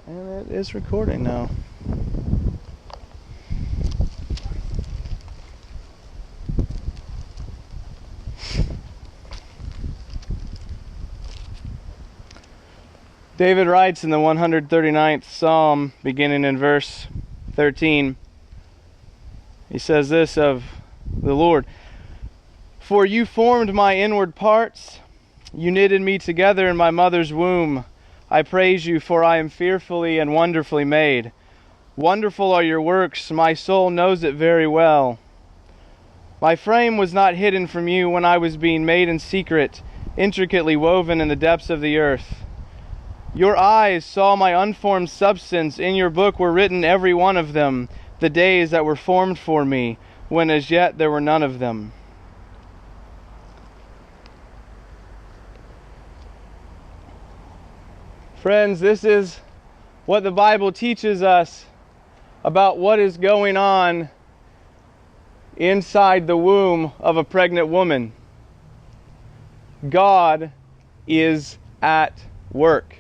And it is recording now. David writes in the 139th Psalm, beginning in verse 13, he says this of the Lord: "For you formed my inward parts, you knitted me together in my mother's womb. I praise you, for I am fearfully and wonderfully made. Wonderful are your works, my soul knows it very well. My frame was not hidden from you when I was being made in secret, intricately woven in the depths of the earth. Your eyes saw my unformed substance. In your book were written every one of them, the days that were formed for me, when as yet there were none of them." Friends, this is what the Bible teaches us about what is going on inside the womb of a pregnant woman. God is at work.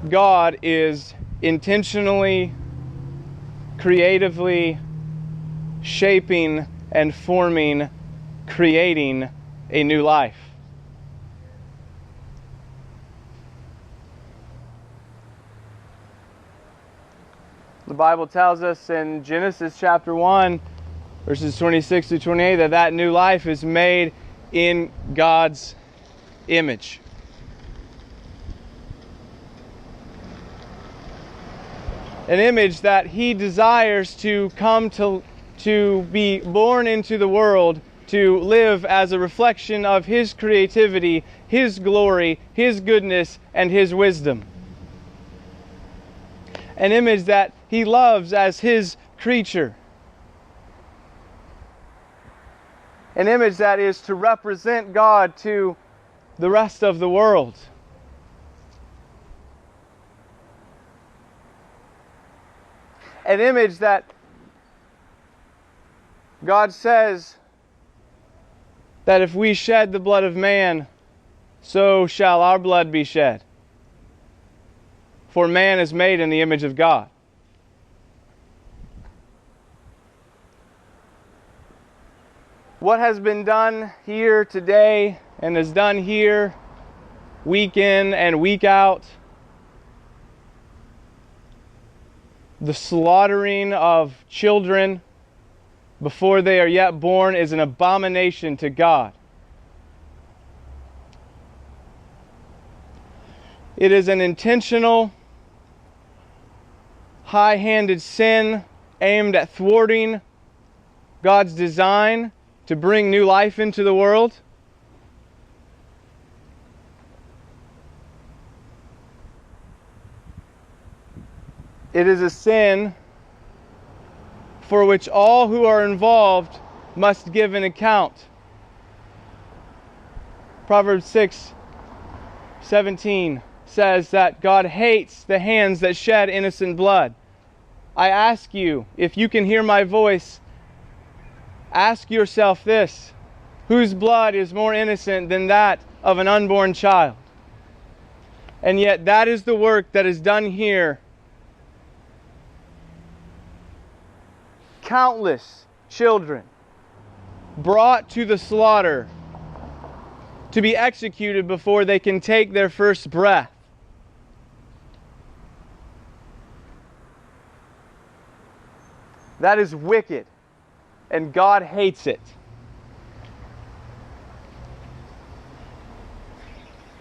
God is intentionally, creatively shaping and forming, creating a new life. The Bible tells us in Genesis chapter 1, verses 26 to 28, that new life is made in God's image. An image that He desires to come to be born into the world, to live as a reflection of His creativity, His glory, His goodness, and His wisdom. An image that He loves as His creature. An image that is to represent God to the rest of the world. An image that God says that if we shed the blood of man, so shall our blood be shed. For man is made in the image of God. What has been done here today and is done here week in and week out, the slaughtering of children before they are yet born, is an abomination to God. It is an intentional, high-handed sin aimed at thwarting God's design to bring new life into the world. It is a sin for which all who are involved must give an account. Proverbs 6:17 says that God hates the hands that shed innocent blood. I ask you, if you can hear my voice, ask yourself this: whose blood is more innocent than that of an unborn child? And yet that is the work that is done here. Countless children brought to the slaughter to be executed before they can take their first breath. That is wicked, and God hates it.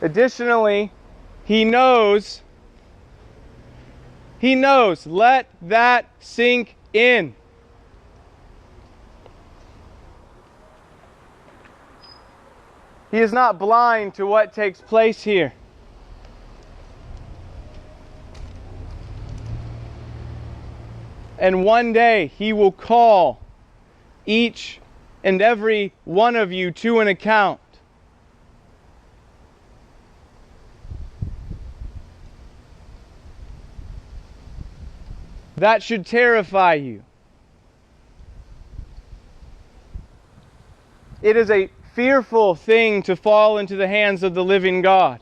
Additionally, He knows, let that sink in. He is not blind to what takes place here. And one day He will call each and every one of you to an account. That should terrify you. It is a fearful thing to fall into the hands of the living God.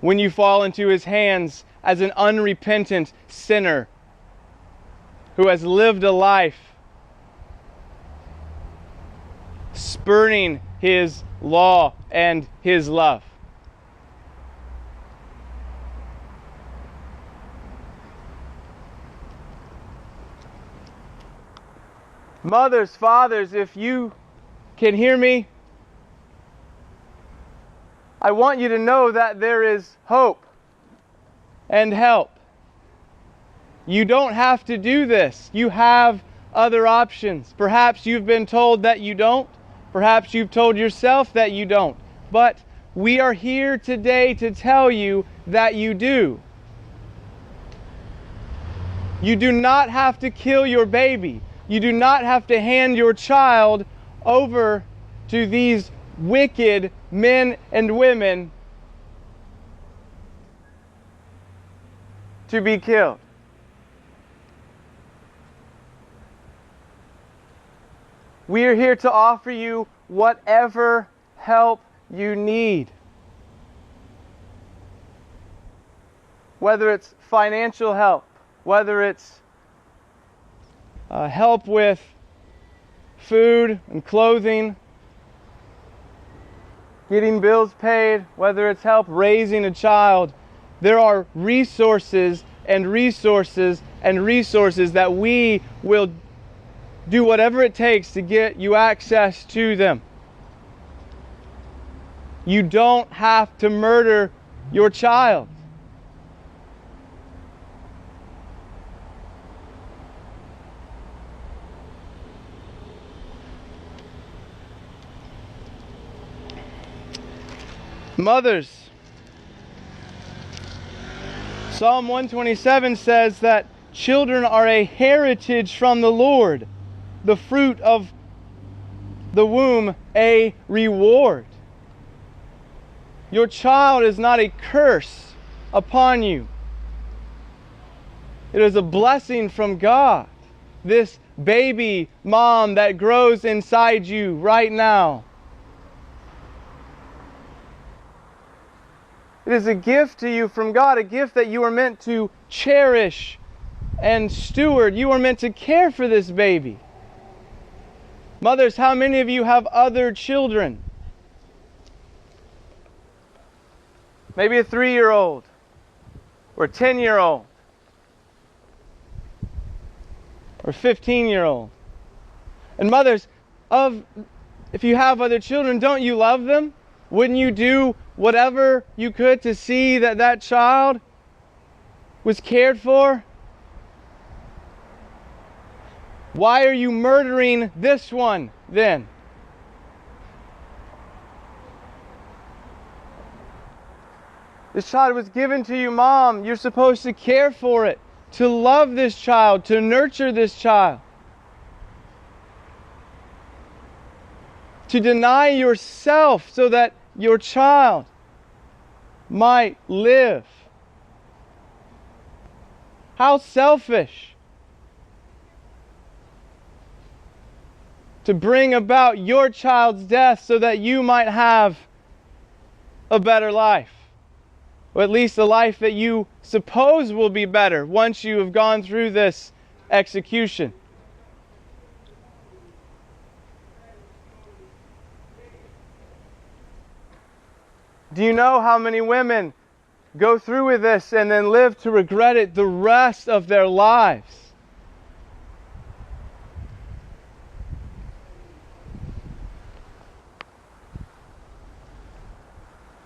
when you fall into His hands as an unrepentant sinner who has lived a life spurning His law and His love. Mothers, fathers, if you can hear me, I want you to know that there is hope and help. You don't have to do this. You have other options. Perhaps you've been told that you don't. Perhaps you've told yourself that you don't. But we are here today to tell you that you do. You do not have to kill your baby. You do not have to hand your child over to these wicked men and women to be killed. We are here to offer you whatever help you need. Whether it's financial help, whether it's help with food and clothing, getting bills paid, whether it's help raising a child, there are resources and resources and resources that we will do whatever it takes to get you access to them. You don't have to murder your child. Mothers, Psalm 127 says that children are a heritage from the Lord, the fruit of the womb a reward. Your child is not a curse upon you. It is a blessing from God. This baby mom that grows inside you right now. It is a gift to you from God, a gift that you are meant to cherish and steward. You are meant to care for this baby. Mothers, how many of you have other children? Maybe a 3-year-old or a 10-year-old or a 15-year-old. And mothers, if you have other children, don't you love them? Wouldn't you do whatever you could to see that that child was cared for? Why are you murdering this one then? This child was given to you, Mom. You're supposed to care for it, to love this child, to nurture this child. To deny yourself so that your child might live. How selfish to bring about your child's death so that you might have a better life. Or at least a life that you suppose will be better once you have gone through this execution. Do you know how many women go through with this and then live to regret it the rest of their lives?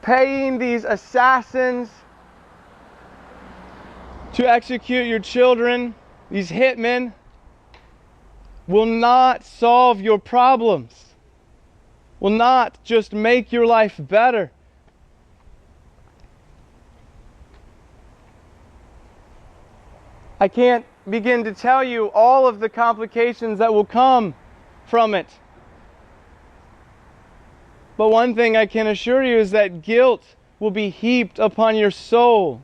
Paying these assassins to execute your children, these hitmen, will not solve your problems, will not just make your life better. I can't begin to tell you all of the complications that will come from it. But one thing I can assure you is that guilt will be heaped upon your soul.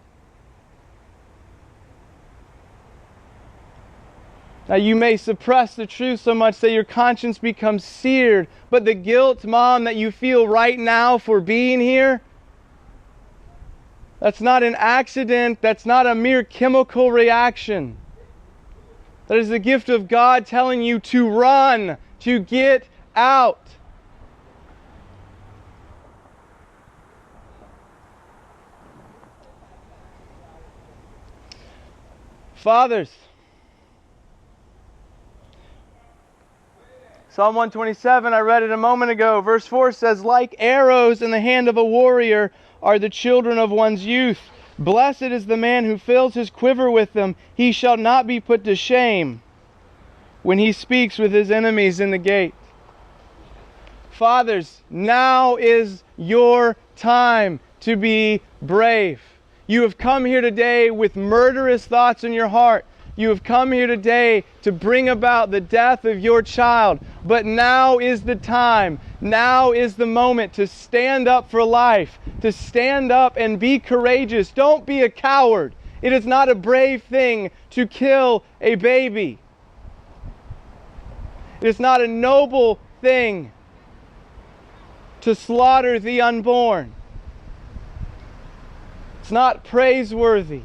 Now, you may suppress the truth so much that your conscience becomes seared, but the guilt, Mom, that you feel right now for being here That's not an accident. That's not a mere chemical reaction. That is the gift of God telling you to run, to get out. Fathers, Psalm 127, I read it a moment ago. Verse 4 says, like arrows in the hand of a warrior are the children of one's youth. Blessed is the man who fills his quiver with them. He shall not be put to shame when he speaks with his enemies in the gate. Fathers, now is your time to be brave. You have come here today with murderous thoughts in your heart. You have come here today to bring about the death of your child. But now is the time. Now is the moment to stand up for life. To stand up and be courageous. Don't be a coward. It is not a brave thing to kill a baby. It is not a noble thing to slaughter the unborn. It's not praiseworthy.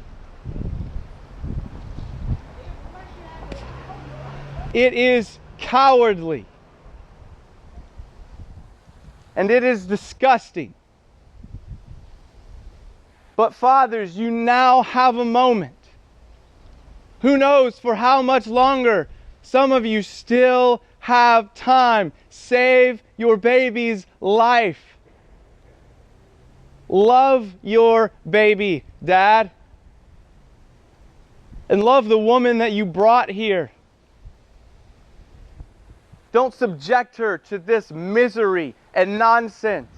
It is cowardly. And it is disgusting. But fathers, you now have a moment. Who knows for how much longer? Some of you still have time. Save your baby's life. Love your baby, Dad. And love the woman that you brought here. Don't subject her to this misery and nonsense.